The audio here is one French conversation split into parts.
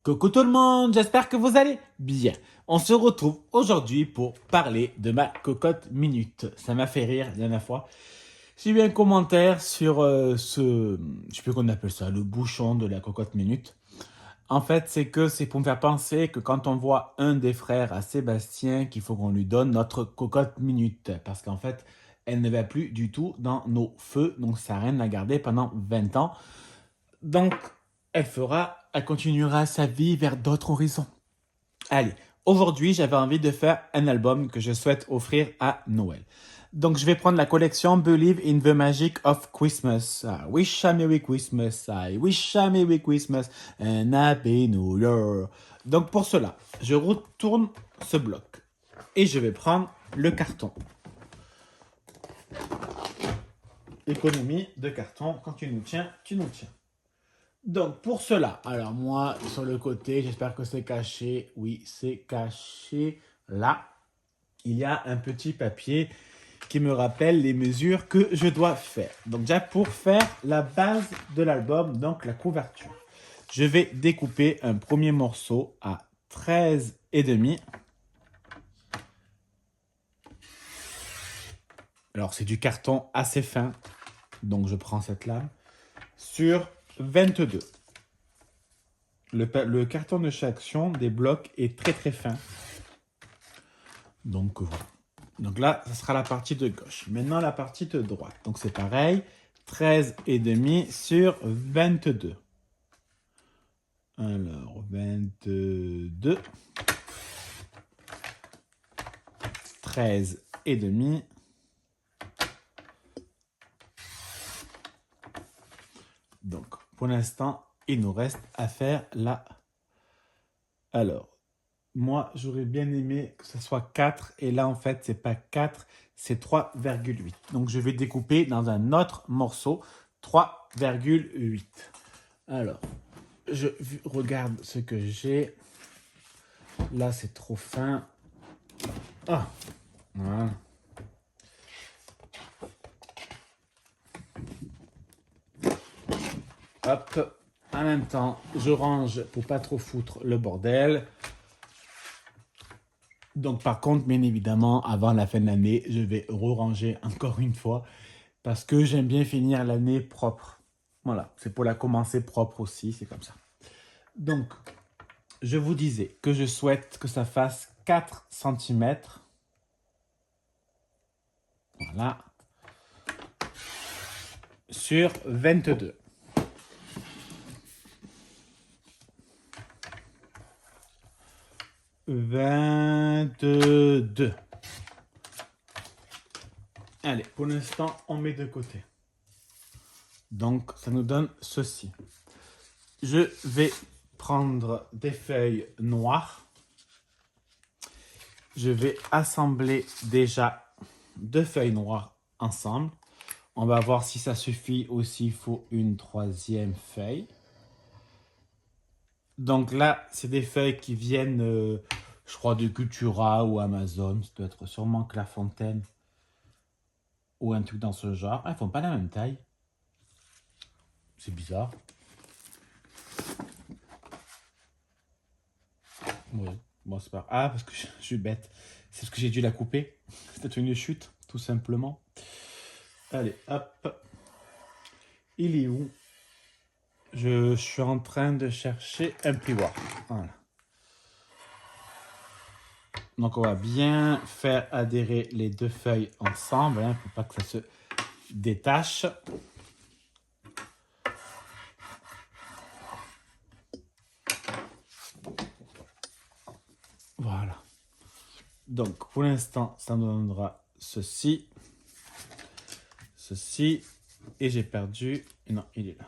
Coucou tout le monde, j'espère que vous allez bien. On se retrouve aujourd'hui pour parler de ma cocotte minute. Ça m'a fait rire la dernière fois. J'ai eu un commentaire sur je sais plus qu'on appelle ça, le bouchon de la cocotte minute. En fait, c'est pour me faire penser que quand on voit un des frères à Sébastien, qu'il faut qu'on lui donne notre cocotte minute. Parce qu'en fait, elle ne va plus du tout dans nos feux, donc ça sert à rien de la garder pendant 20 ans. Donc, elle continuera sa vie vers d'autres horizons. Allez, aujourd'hui, j'avais envie de faire un album que je souhaite offrir à Noël. Donc, je vais prendre la collection Believe in the Magic of Christmas. I wish a Merry Christmas. I wish a Merry Christmas and Happy New Year. Donc, pour cela, je retourne ce bloc et je vais prendre le carton. Économie de carton, quand tu nous tiens, tu nous tiens. Donc, pour cela, alors moi, sur le côté, j'espère que c'est caché. Oui, c'est caché. Là, il y a un petit papier qui me rappelle les mesures que je dois faire. Donc, déjà, pour faire la base de l'album, donc la couverture, je vais découper un premier morceau à 13,5. Alors, c'est du carton assez fin. Donc, je prends cette lame. Sur 22. Le carton de chaque action des blocs est très très fin. Donc voilà. Donc là, ça sera la partie de gauche. Maintenant, la partie de droite. Donc c'est pareil. 13,5 sur 22. Alors, 22. 13,5. Donc, pour l'instant, il nous reste à faire là. Alors, moi, j'aurais bien aimé que ce soit 4. Et là, en fait, c'est pas 4, c'est 3,8. Donc, je vais découper dans un autre morceau 3,8. Alors, je regarde ce que j'ai. Là, c'est trop fin. Ah, voilà. Hop. En même temps, je range pour pas trop foutre le bordel. Donc, par contre, bien évidemment, avant la fin de l'année, je vais re-ranger encore une fois parce que j'aime bien finir l'année propre. Voilà, c'est pour la commencer propre aussi, c'est comme ça. Donc, je vous disais que je souhaite que ça fasse 4 cm. Voilà. Sur 22. Allez, pour l'instant, on met de côté. Donc, ça nous donne ceci. Je vais prendre des feuilles noires. Je vais assembler déjà 2 feuilles noires ensemble. On va voir si ça suffit ou s'il faut une 3e feuille. Donc là, c'est des feuilles qui viennent, je crois, de Cultura ou Amazon. Ça doit être sûrement Clairefontaine ou un truc dans ce genre. Ah, ils font pas la même taille. C'est bizarre. Oui, bon, c'est pas... Ah, parce que je suis bête. C'est parce que j'ai dû la couper. C'était une chute, tout simplement. Allez, hop. Il est où? Je suis en train de chercher un plioir. Voilà. Donc, on va bien faire adhérer les 2 feuilles ensemble, hein, pour pas que ça se détache. Voilà. Donc, pour l'instant, ça nous donnera ceci. Ceci. Et j'ai perdu... Non, il est là.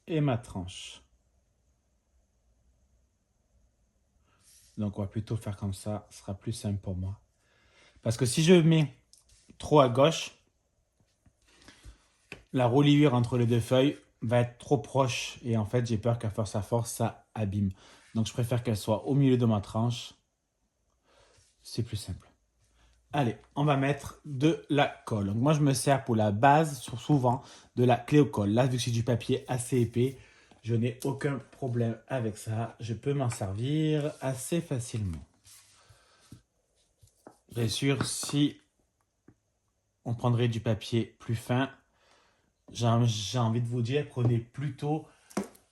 Et ma tranche. Donc, on va plutôt faire comme ça. Ce sera plus simple pour moi. Parce que si je mets trop à gauche, la reliure entre les 2 feuilles va être trop proche. Et en fait, j'ai peur qu'à force à force, ça abîme. Donc, je préfère qu'elle soit au milieu de ma tranche. C'est plus simple. Allez, on va mettre de la colle. Donc, moi, je me sers pour la base, souvent, de la clé au colle. Là, vu que c'est du papier assez épais, Je n'ai aucun problème avec ça. Je peux m'en servir assez facilement. Bien sûr, si on prendrait du papier plus fin, j'ai envie de vous dire, prenez plutôt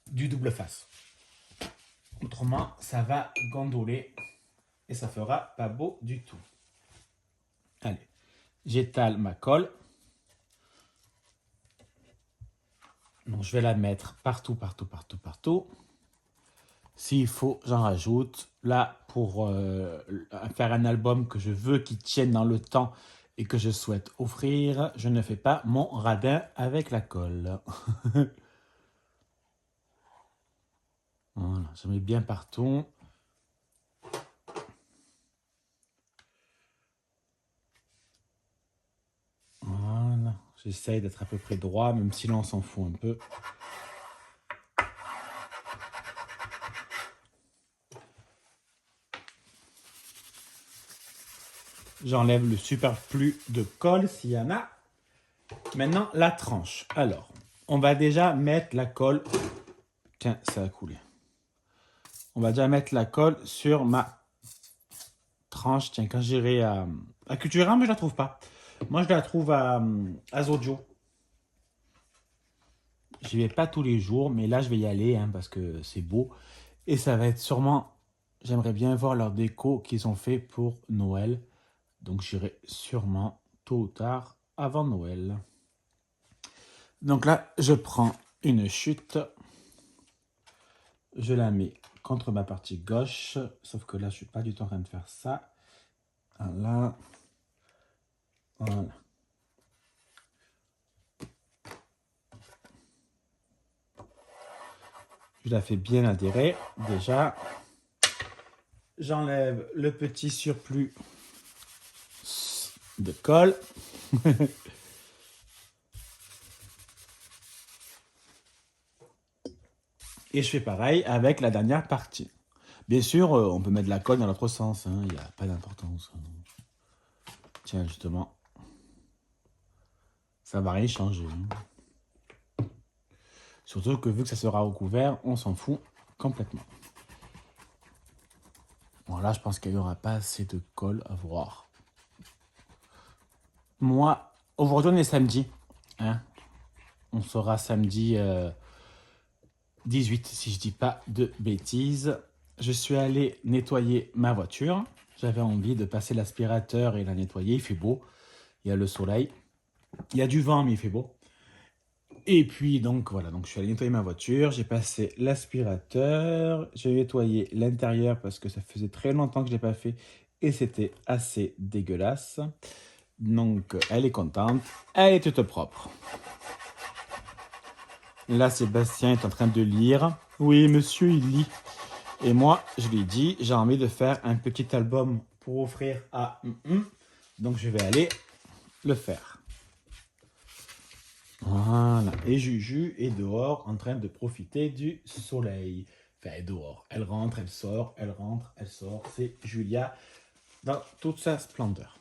du double face. Autrement, ça va gondoler et ça fera pas beau du tout. Allez, j'étale ma colle. Donc, je vais la mettre partout, partout, partout, partout. S'il faut, j'en rajoute. Là, pour faire un album que je veux qui tienne dans le temps et que je souhaite offrir, je ne fais pas mon radin avec la colle. Voilà, je mets bien partout. Voilà, j'essaye d'être à peu près droit, même si là on s'en fout un peu. J'enlève le superflu de colle s'il y en a. Maintenant, la tranche. Alors, on va déjà mettre la colle. Tiens, ça a coulé. On va déjà mettre la colle sur ma tranche. Tiens, quand j'irai à Cultura, mais je la trouve pas. Moi, je la trouve à Zodio. J'y vais pas tous les jours, mais là, je vais y aller hein, parce que c'est beau. Et ça va être sûrement... J'aimerais bien voir leur déco qu'ils ont fait pour Noël. Donc, j'irai sûrement tôt ou tard avant Noël. Donc là, je prends une chute. Je la mets contre ma partie gauche. Sauf que là, je ne suis pas du tout en train de faire ça. Voilà. Voilà. Je la fais bien adhérer déjà. J'enlève le petit surplus de colle. Et je fais pareil avec la dernière partie. Bien sûr, on peut mettre de la colle dans l'autre sens. Il n'y a pas d'importance. Tiens, justement. Ça va rien changer. Surtout que vu que ça sera recouvert, on s'en fout complètement. Bon, là, je pense qu'il n'y aura pas assez de colle à voir. Moi, aujourd'hui, on est samedi. Hein, on sera samedi 18, si je dis pas de bêtises. Je suis allé nettoyer ma voiture. J'avais envie de passer l'aspirateur et la nettoyer. Il fait beau. Il y a le soleil. Il y a du vent, mais il fait beau. Et puis, donc, voilà. Donc, je suis allé nettoyer ma voiture. J'ai passé l'aspirateur. J'ai nettoyé l'intérieur parce que ça faisait très longtemps que je ne l'ai pas fait. Et c'était assez dégueulasse. Donc, elle est contente. Elle est toute propre. Là, Sébastien est en train de lire. Oui, monsieur, il lit. Et moi, je lui ai dit, j'ai envie de faire un petit album pour offrir à... Donc, je vais aller le faire. Voilà. Et Juju est dehors en train de profiter du soleil. Enfin, elle est dehors. Elle rentre, elle sort, elle rentre, elle sort. C'est Julia dans toute sa splendeur.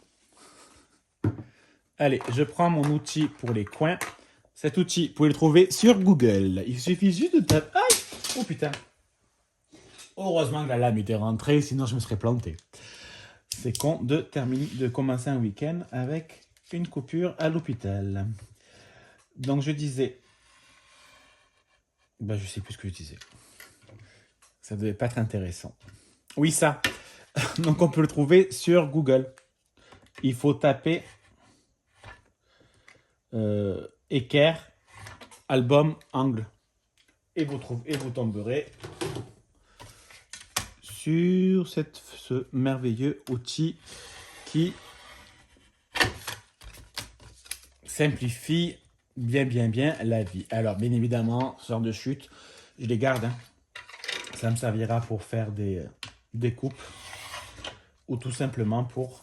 Allez, je prends mon outil pour les coins. Cet outil, vous pouvez le trouver sur Google. Il suffit juste de taper... Aïe! Oh putain! Heureusement que la lame était rentrée, sinon je me serais planté. C'est con de commencer un week-end avec une coupure à l'hôpital. Donc je disais... Ben, je sais plus ce que je disais. Ça devait pas être intéressant. Oui, ça. Donc on peut le trouver sur Google. Il faut taper équerre, album, angle. Et vous tomberez sur ce merveilleux outil qui simplifie bien la vie. Alors, bien évidemment, ce genre de chute, je les garde. Hein. Ça me servira pour faire des coupes ou tout simplement pour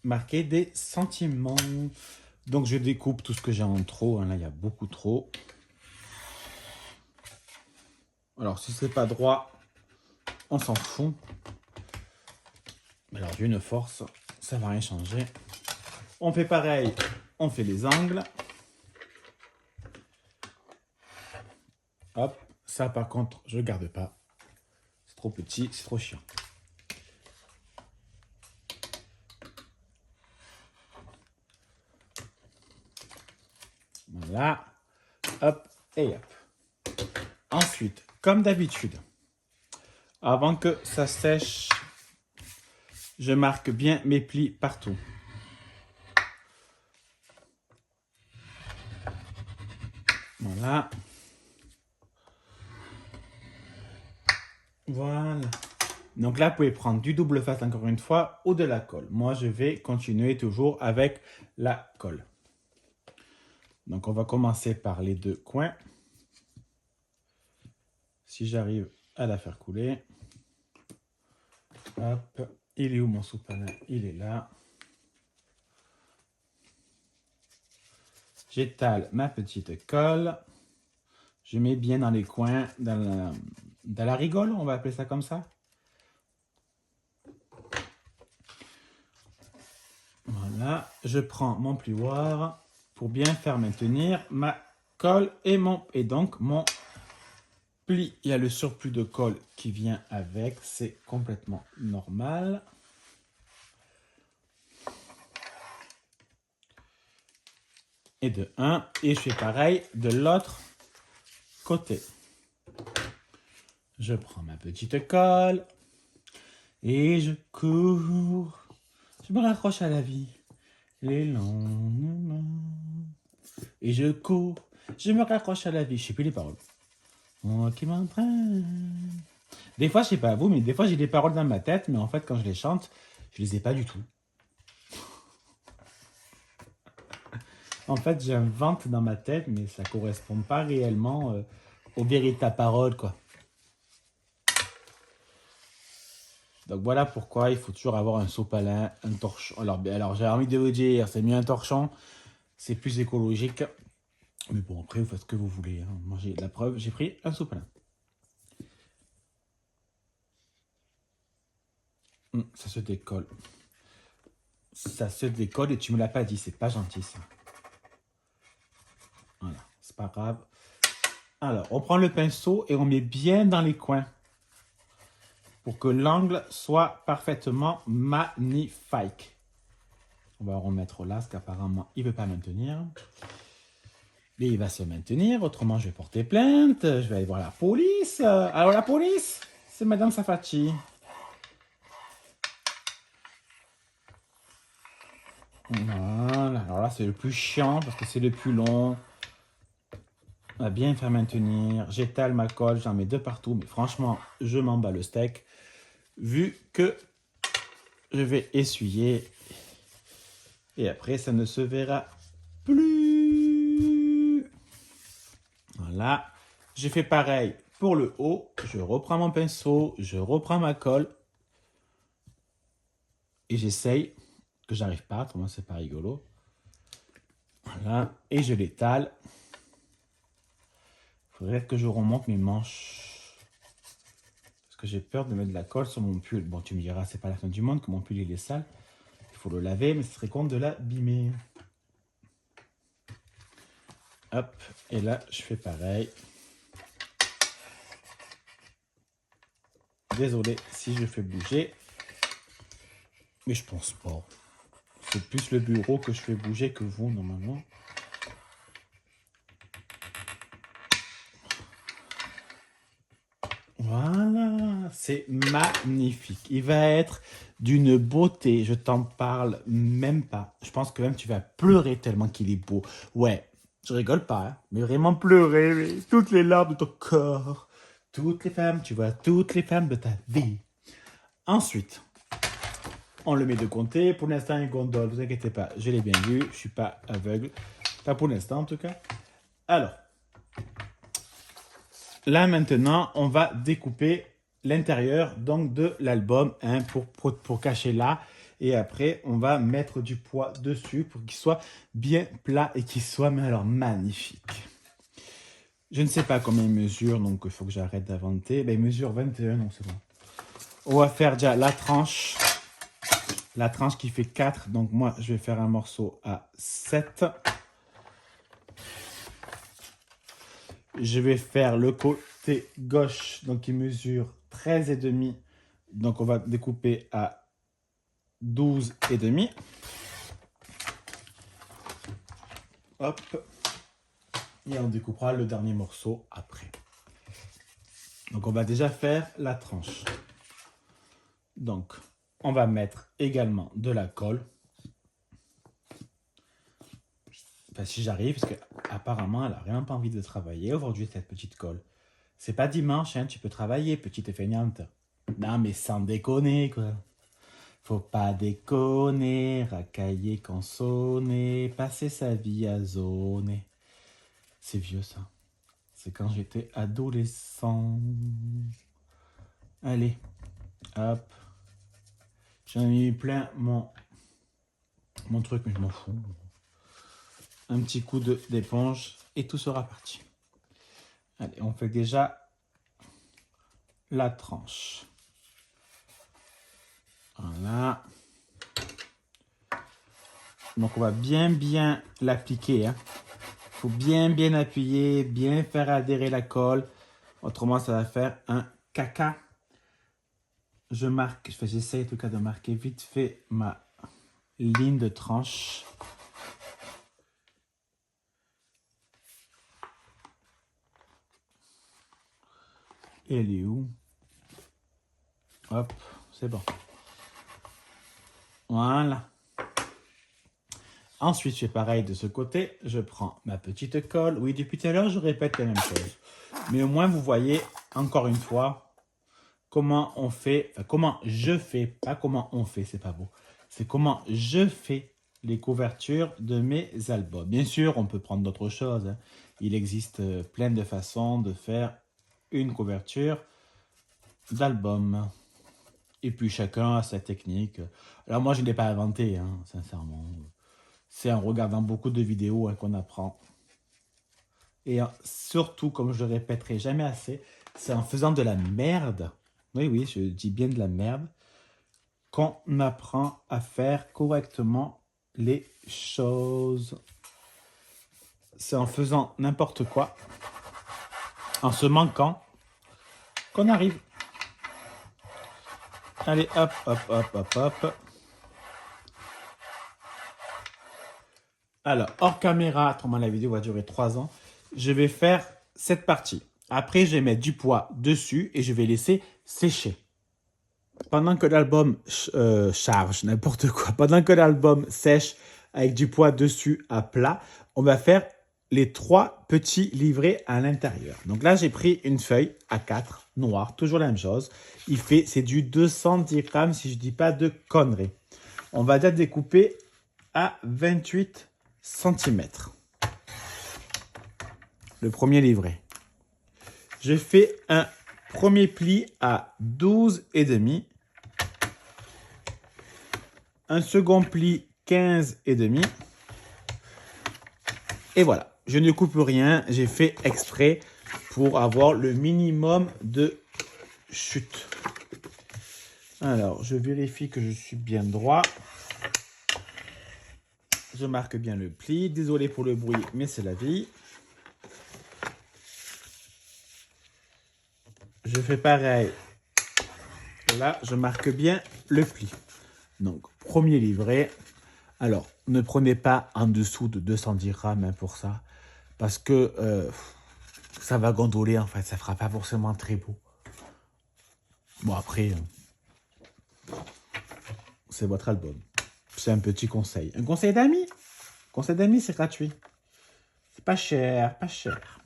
marquer des sentiments. Donc, je découpe tout ce que j'ai en trop. Hein. Là, il y a beaucoup trop. Alors, si c'est pas droit, on s'en fout. Alors, d'une force, ça va rien changer. On fait pareil, on fait les angles. Hop, Ça, par contre, je ne garde pas. C'est trop petit, c'est trop chiant. Voilà. Hop et hop. Ensuite, comme d'habitude, avant que ça sèche, je marque bien mes plis partout. Voilà. Voilà. Donc là, vous pouvez prendre du double face encore une fois ou de la colle. Moi, je vais continuer toujours avec la colle. Donc, on va commencer par les deux coins. Si j'arrive à la faire couler. Hop. Il est où mon sous-panin? Il est là. J'étale ma petite colle. Je mets bien dans les coins, dans la rigole, on va appeler ça comme ça. Voilà. Je prends mon plioir pour bien faire maintenir ma colle et donc mon pli. Il y a le surplus de colle qui vient avec, c'est complètement normal. Et de un, et je fais pareil de l'autre côté. Je prends ma petite colle et je cours. Je me raccroche à la vie les lendemains. Et je cours, je me raccroche à la vie. Je sais plus les paroles. Moi qui m'entraîne. Des fois, je sais pas vous, mais des fois j'ai des paroles dans ma tête, mais en fait, quand je les chante, je les ai pas du tout. En fait, j'invente dans ma tête, mais ça correspond pas réellement aux véritables paroles, quoi. Donc voilà pourquoi il faut toujours avoir un sopalin, un torchon. Alors j'ai envie de vous dire, c'est mieux un torchon, c'est plus écologique. Mais bon, après, vous faites ce que vous voulez. Hein. Moi, la preuve, j'ai pris un sopalin. Ça se décolle. Ça se décolle et tu me l'as pas dit, c'est pas gentil ça. Voilà, c'est pas grave. Alors, on prend le pinceau et on met bien dans les coins pour que l'angle soit parfaitement magnifique. On va remettre là, parce qu'apparemment, il ne veut pas maintenir. Mais il va se maintenir, autrement je vais porter plainte, je vais aller voir la police. Alors la police, c'est Madame Safati. Voilà, alors là c'est le plus chiant parce que c'est le plus long. On va bien faire maintenir. J'étale ma colle, j'en mets de partout, mais franchement, je m'en bats le steak. Vu que je vais essuyer. Et après, ça ne se verra plus. Voilà. J'ai fait pareil pour le haut. Je reprends mon pinceau, je reprends ma colle. Et j'essaye, que j'arrive pas, autrement c'est pas rigolo. Voilà. Et je l'étale. Il faudrait que je remonte mes manches. Parce que j'ai peur de mettre de la colle sur mon pull. Bon, tu me diras, c'est pas la fin du monde que mon pull il est sale. Il faut le laver, mais ce serait con de l'abîmer. Hop, et là, je fais pareil. Désolé si je fais bouger. Mais je pense pas. C'est plus le bureau que je fais bouger que vous, normalement. Voilà, c'est magnifique. Il va être d'une beauté, je t'en parle même pas. Je pense que même tu vas pleurer tellement qu'il est beau. Ouais, je rigole pas, hein, mais vraiment pleurer, mais toutes les larmes de ton corps. Toutes les femmes, tu vois, toutes les femmes de ta vie. Ensuite, on le met de côté. Pour l'instant, une gondole, vous inquiétez pas, je l'ai bien vu, je suis pas aveugle. Pas pour l'instant en tout cas. Alors, là maintenant, on va découper l'intérieur donc de l'album hein, pour cacher là. Et après, on va mettre du poids dessus pour qu'il soit bien plat et qu'il soit mais alors magnifique. Je ne sais pas combien il mesure, donc il faut que j'arrête d'inventer. Ben, il mesure 21, donc c'est bon. On va faire déjà la tranche. La tranche qui fait 4, donc moi je vais faire un morceau à 7. Je vais faire le côté côté gauche, donc il mesure 13,5. Donc on va découper à 12,5. Hop. Et on découpera le dernier morceau après. Donc on va déjà faire la tranche. Donc on va mettre également de la colle. Enfin, si j'arrive, parce qu'apparemment elle n'a rien pas envie de travailler aujourd'hui cette petite colle. C'est pas dimanche, hein, tu peux travailler, petite feignante. Non mais sans déconner quoi. Faut pas déconner, racailler, consonner, passer sa vie à zoner. C'est vieux ça. C'est quand j'étais adolescent. Allez, hop. J'en ai eu plein mon truc, mais je m'en fous. Un petit coup d'éponge et tout sera parti. Allez, on fait déjà la tranche. Voilà. Donc on va bien l'appliquer. Faut bien appuyer, bien faire adhérer la colle. Autrement, ça va faire un caca. Je marque, j'essaie en tout cas de marquer vite fait ma ligne de tranche. Et elle est où? Hop, c'est bon. Voilà. Ensuite, je fais pareil de ce côté. Je prends ma petite colle. Oui, depuis tout à l'heure, je répète la même chose. Mais au moins, vous voyez, encore une fois, comment on fait, enfin, comment je fais, pas comment on fait, c'est pas beau. C'est comment je fais les couvertures de mes albums. Bien sûr, on peut prendre d'autres choses. Hein. Il existe plein de façons de faire une couverture d'album. Et puis chacun a sa technique. Alors moi, je ne l'ai pas inventé, hein, sincèrement. C'est en regardant beaucoup de vidéos hein, qu'on apprend. Et surtout, comme je le répéterai jamais assez, c'est en faisant de la merde, oui, je dis bien de la merde, qu'on apprend à faire correctement les choses. C'est en faisant n'importe quoi, en se manquant, qu'on arrive. Allez, hop, hop, hop, hop, hop. Alors, hors caméra, autrement la vidéo va durer 3 ans, je vais faire cette partie. Après, je vais mettre du poids dessus et je vais laisser sécher. Pendant que l'album charge, n'importe quoi, pendant que l'album sèche avec du poids dessus à plat, on va faire les 3 petits livrets à l'intérieur. Donc là, j'ai pris une feuille A4 noire, toujours la même chose. C'est du 210 grammes si je ne dis pas de conneries. On va déjà découper à 28 cm. Le premier livret. Je fais un premier pli à 12,5. Un second pli 15,5. Et voilà, je ne coupe rien, j'ai fait exprès pour avoir le minimum de chute. Alors, je vérifie que je suis bien droit. Je marque bien le pli. Désolé pour le bruit, mais c'est la vie. Je fais pareil. Là, je marque bien le pli. Donc, premier livret. Alors, ne prenez pas en dessous de 210 grammes hein, pour ça. Parce que ça va gondoler en fait. Ça ne fera pas forcément très beau. Bon, après, c'est votre album. C'est un petit conseil. Un conseil d'amis. Conseil d'amis, c'est gratuit. C'est pas cher, pas cher.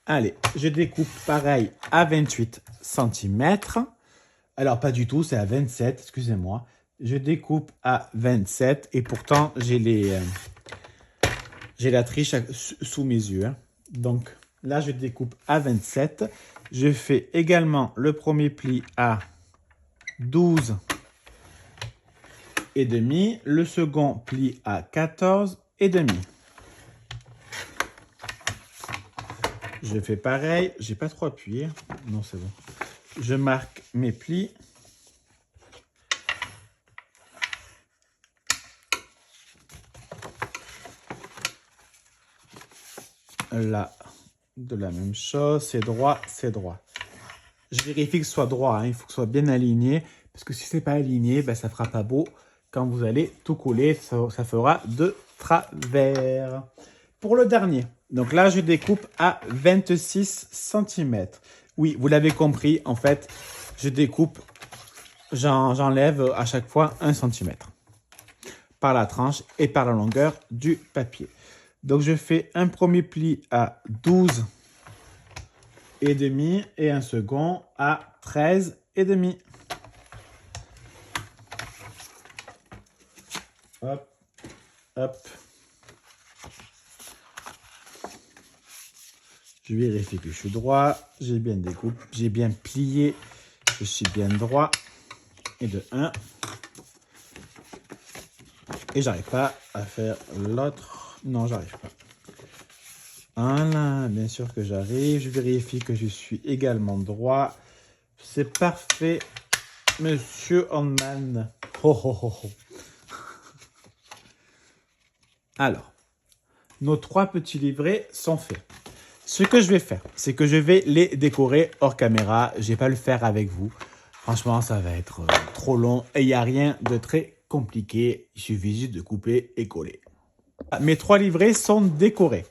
Allez, je découpe pareil à 28 cm. Alors, pas du tout, c'est à 27, excusez-moi. Je découpe à 27 et pourtant, j'ai la triche sous mes yeux. Hein. Donc, là, je découpe à 27. Je fais également le premier pli à 12 et demi, le second pli à 14 et demi. Je fais pareil, j'ai pas trop appuyé. Non, c'est bon. Je marque mes plis. Là, de la même chose. C'est droit, c'est droit. Je vérifie que ce soit droit, hein. Il faut que ce soit bien aligné. Parce que si ce n'est pas aligné, ben, ça ne fera pas beau. Quand vous allez tout coller, ça fera de travers. Pour le dernier, donc là, je découpe à 26 cm. Oui, vous l'avez compris, en fait, je découpe, j'enlève à chaque fois 1 cm par la tranche et par la longueur du papier. Donc, je fais un premier pli à 12,5 et un second à 13,5. Hop, hop. Je vérifie que je suis droit, j'ai bien découpé, j'ai bien plié, je suis bien droit. Et de 1. Et j'arrive pas à faire l'autre. Non, j'arrive pas. Voilà, bien sûr que j'arrive. Je vérifie que je suis également droit. C'est parfait, monsieur Handman. Oh, oh, oh, oh. Alors, nos 3 petits livrets sont faits. Ce que je vais faire, c'est que je vais les décorer hors caméra. Je vais pas le faire avec vous. Franchement, ça va être trop long et il n'y a rien de très compliqué. Il suffit juste de couper et coller. Mes 3 livrets sont décorés.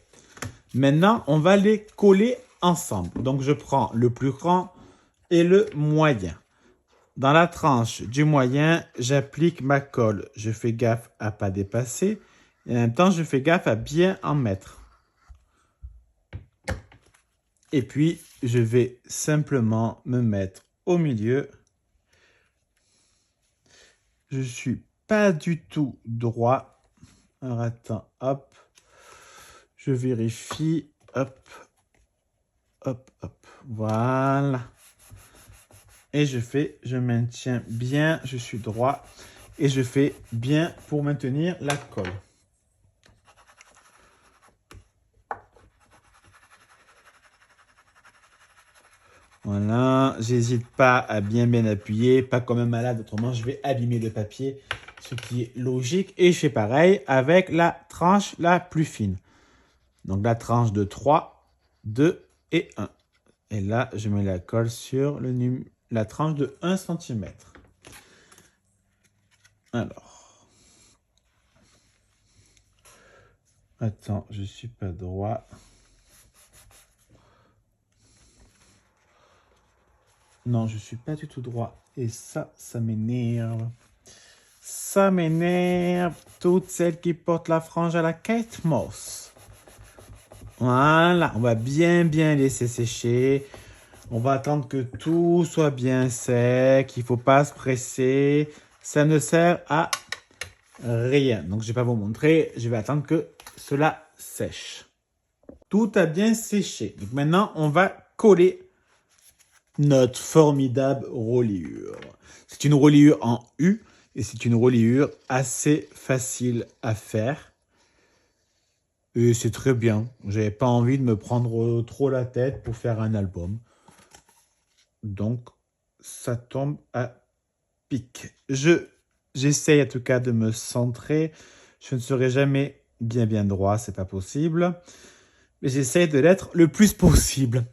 Maintenant, on va les coller ensemble. Donc, je prends le plus grand et le moyen. Dans la tranche du moyen, j'applique ma colle. Je fais gaffe à ne pas dépasser. Et en même temps, je fais gaffe à bien en mettre. Et puis, je vais simplement me mettre au milieu. Je suis pas du tout droit. Alors, attends, hop. Je vérifie. Hop. Hop, hop. Voilà. Et je maintiens bien. Je suis droit. Et je fais bien pour maintenir la colle. Voilà, j'hésite pas à bien appuyer, pas comme un malade, autrement je vais abîmer le papier, ce qui est logique. Et je fais pareil avec la tranche la plus fine. Donc la tranche de 3, 2 et 1. Et là, je mets la colle sur la tranche de 1 cm. Alors. Attends, je suis pas droit. Non, je suis pas du tout droit. Et ça m'énerve. Ça m'énerve. Toutes celles qui portent la frange à la Kate Moss. Voilà, on va bien laisser sécher. On va attendre que tout soit bien sec. Il ne faut pas se presser. Ça ne sert à rien. Donc, je ne vais pas vous montrer. Je vais attendre que cela sèche. Tout a bien séché. Donc, maintenant, on va coller notre formidable reliure. C'est une reliure en U et c'est une reliure assez facile à faire. Et c'est très bien. J'avais pas envie de me prendre trop la tête pour faire un album. Donc, ça tombe à pic. J'essaye en tout cas de me centrer. Je ne serai jamais bien droit, c'est pas possible. Mais j'essaye de l'être le plus possible.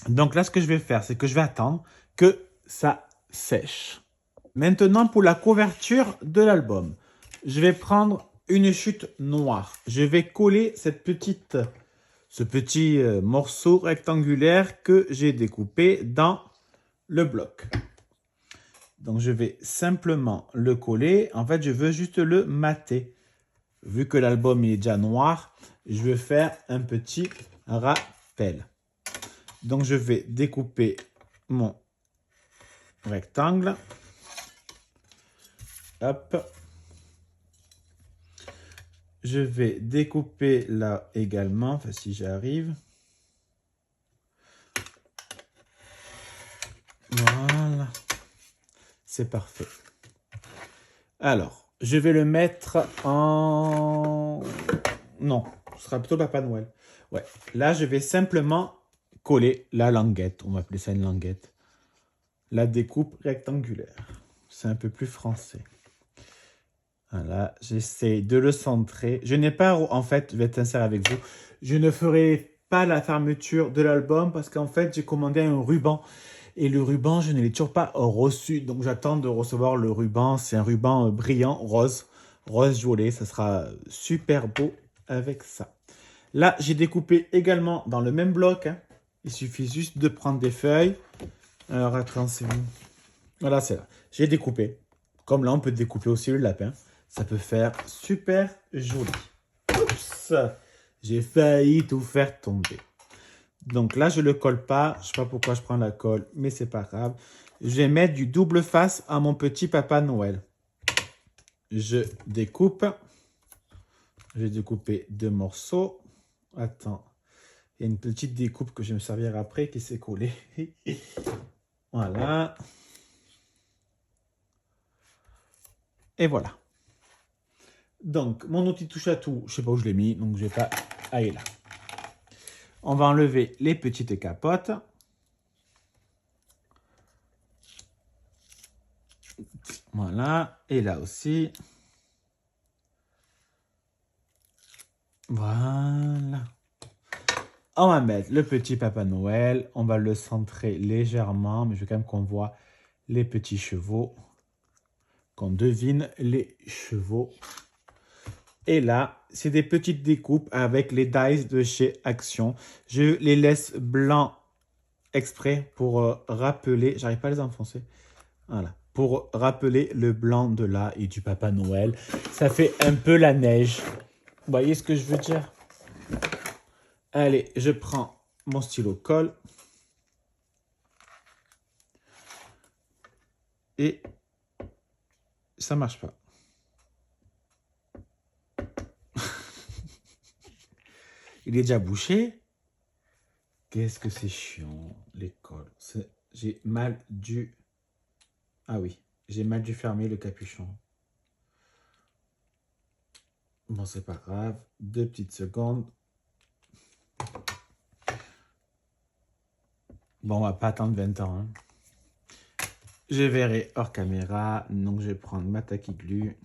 Donc là, ce que je vais faire, c'est que je vais attendre que ça sèche. Maintenant, pour la couverture de l'album, je vais prendre une chute noire. Je vais coller ce petit morceau rectangulaire que j'ai découpé dans le bloc. Donc, je vais simplement le coller. En fait, je veux juste le mater. Vu que l'album est déjà noir, je vais faire un petit rappel. Donc, je vais découper mon rectangle. Hop. Je vais découper là également, enfin si j'arrive. Voilà. C'est parfait. Alors, je vais le mettre en... Non, ce sera plutôt Papa Noël. Ouais, là, je vais simplement coller la languette. On va appeler ça une languette. La découpe rectangulaire. C'est un peu plus français. Voilà, j'essaie de le centrer. Je n'ai pas, en fait, je vais être sincère avec vous, je ne ferai pas la fermeture de l'album parce qu'en fait, j'ai commandé un ruban. Et le ruban, je ne l'ai toujours pas reçu. Donc, j'attends de recevoir le ruban. C'est un ruban brillant, rose. Rose violet. Ça sera super beau avec ça. Là, j'ai découpé également dans le même bloc. Hein. Il suffit juste de prendre des feuilles. Alors, attends, c'est où? Voilà, c'est là. J'ai découpé. Comme là, on peut découper aussi le lapin. Ça peut faire super joli. Oups! J'ai failli tout faire tomber. Donc là, je ne le colle pas. Je ne sais pas pourquoi je prends la colle, mais c'est pas grave. Je vais mettre du double face à mon petit Papa Noël. Je découpe. Je vais découper 2 morceaux. Attends. Il y a une petite découpe que je vais me servir après qui s'est collée. Voilà. Et voilà. Donc, mon outil touche à tout, je ne sais pas où je l'ai mis, donc je ne vais pas aller là. On va enlever les petites capotes. Voilà. Et là aussi. Voilà. On va mettre le petit Papa Noël. On va le centrer légèrement, mais je veux quand même qu'on voit les petits chevaux. Qu'on devine les chevaux. Et là, c'est des petites découpes avec les dies de chez Action. Je les laisse blancs exprès pour rappeler... J'arrive pas à les enfoncer. Voilà. Pour rappeler le blanc de là et du Papa Noël. Ça fait un peu la neige. Vous voyez ce que je veux dire? Allez, je prends mon stylo colle. Et ça marche pas. Il est déjà bouché. Qu'est-ce que c'est chiant, l'école. J'ai mal dû... Ah oui, j'ai mal dû fermer le capuchon. Bon, c'est pas grave. 2 petites secondes. Bon, on va pas attendre 20 ans. Hein. Je verrai hors caméra. Donc, je vais prendre ma taquiglu.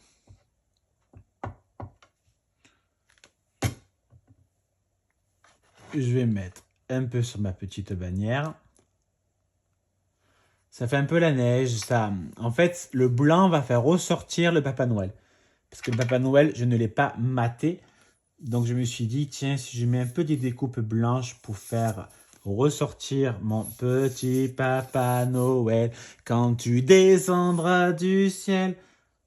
Je vais mettre un peu sur ma petite bannière. Ça fait un peu la neige. Ça. En fait, le blanc va faire ressortir le Papa Noël. Parce que le Papa Noël, je ne l'ai pas maté. Donc, je me suis dit, tiens, si je mets un peu des découpes blanches pour faire ressortir mon petit Papa Noël, quand tu descendras du ciel,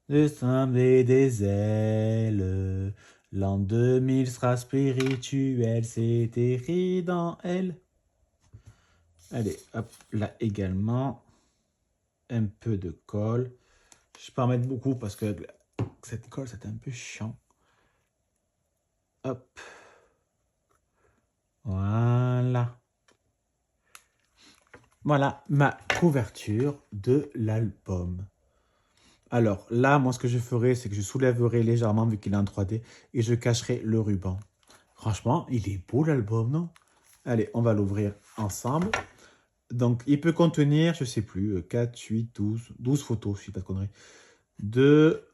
de sembler des ailes. L'an 2000 sera spirituel, c'est écrit dans elle. Allez, hop, là également, un peu de colle. Je peux en mettre beaucoup parce que cette colle, c'est un peu chiant. Hop. Voilà. Voilà ma couverture de l'album. Alors là, moi, ce que je ferai, c'est que je soulèverai légèrement vu qu'il est en 3D et je cacherai le ruban. Franchement, il est beau l'album, non? Allez, on va l'ouvrir ensemble. Donc, il peut contenir, je ne sais plus, 4, 8, 12 photos, je ne sais pas de conneries. 2,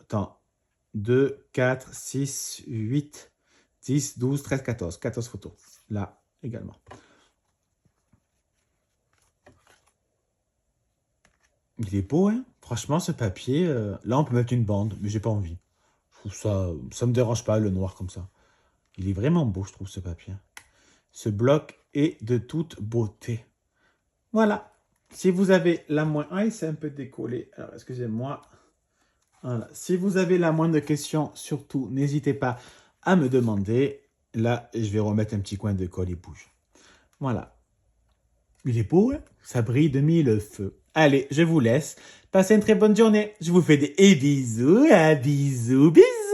4, 6, 8, 10, 12, 13, 14. 14 photos. Là, également. Il est beau, hein? Franchement, ce papier, là, on peut mettre une bande, mais j'ai pas envie. Je trouve ça me dérange pas, le noir comme ça. Il est vraiment beau, je trouve, ce papier. Ce bloc est de toute beauté. Voilà. Si vous avez la moindre... Ah, il s'est un peu décollé. Alors, excusez-moi. Voilà. Si vous avez la moindre question, surtout, n'hésitez pas à me demander. Là, je vais remettre un petit coin de colle, il bouge. Voilà. Il est beau, hein? Ça brille de mille feux. Allez, je vous laisse. Passez une très bonne journée. Je vous fais des bisous, bisous, bisous.